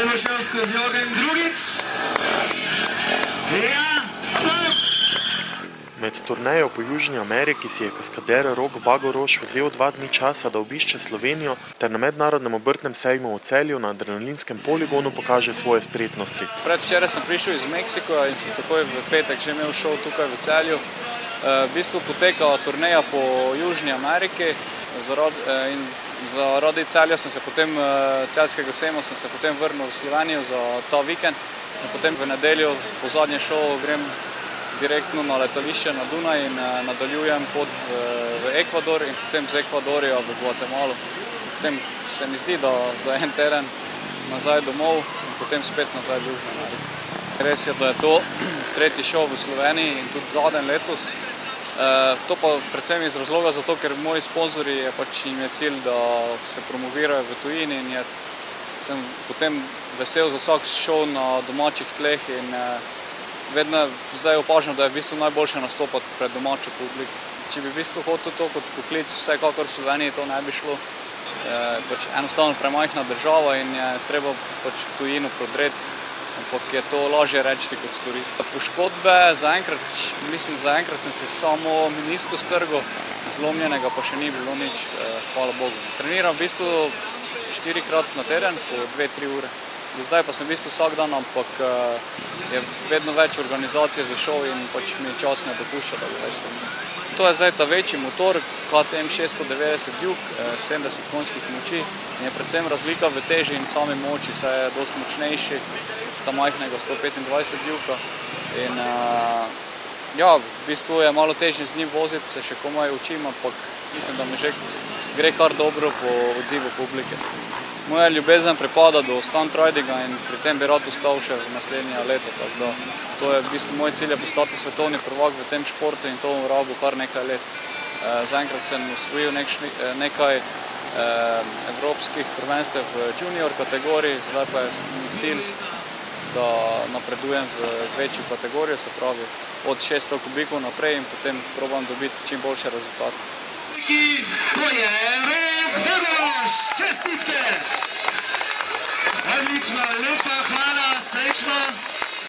Ali bo šel skozi ogenj drugič? Ja, aplauz! Med turnejo po Južni Ameriki si je kaskader Rok Bagoroš vzel 2 dni časa, da obišče Slovenijo ter na mednarodnem obrtnem sejmu v Celju na adrenalinskem poligonu pokaže svoje spretnosti. Predvčeraj sem prišel iz Meksika in sem takoj v petek že imel šov tukaj v Celju. V bistvu poteka turneja po Južni Ameriki in zaradi Celja sem se potem, celjskega sejma sem se potem vrnil v Slovenijo za ta vikend in potem v nedeljo po zadnje šov grem direktno na letališče na Dunaj in nadaljujem pot v Ekvador in potem z Ekvadorja v Guatemalo. Potem se mi zdi, da za en teden nazaj domov in potem spet nazaj v Južno Ameriko. Res je, da je to tretji šov v Sloveniji in tudi zadnji letos. To pa predvsem iz razloga zato, ker moji sponzorji jim je cilj, da se promovirajo v tujini in sem potem vesel za vsak šov na domačih tleh in vedno zdaj opažam, da je v bistvu najboljše nastopati pred domačo publiko. Če bi v bistvu hotel to kot poklic, vsekakor v Sloveniji to ne bi šlo. Enostavno premajhna država in je treba v tujino prodreti, ampak je to lažje reči kot storiti. Poškodbe zaenkrat sem si samo meniskus strgal, zlomljenega pa še ni bilo nič, hvala Bogu. Treniram v bistvu 4-krat na teden, po 2-3 ure. Do zdaj pa sem v bistvu vsak dan, ampak je vedno več organizacije za šov in mi čas ne dopušča, da bi več treniral. To je zdaj ta večji motor, KTM 690 Duke, 70 konjskih moči in je predvsem razlika v teži in sami moči, saj je dosti močnejši od sta majhnega 125 Duka. In ja, v bistvu je malo težje z njim voziti, se še komaj učim, ampak mislim, da mi že gre kar dobro po odzivu publike. Moja ljubezen pripada do stunt ridinga in pri tem bi rad ostal še v naslednje leto. To je v bistvu moj cilj, je postati svetovni prvak v tem športu in to bom rabil kar nekaj let. Zaenkrat sem osvojil nekaj evropskih prvenstev v junior kategoriji, zdaj pa je cilj, da napredujem v večjo kategorijo, se pravi od 600 kubikov naprej in potem probam dobiti čim boljše rezultate. To je Rok Bagoroš, čestitke! Odlično, lepa, hvala, srečno!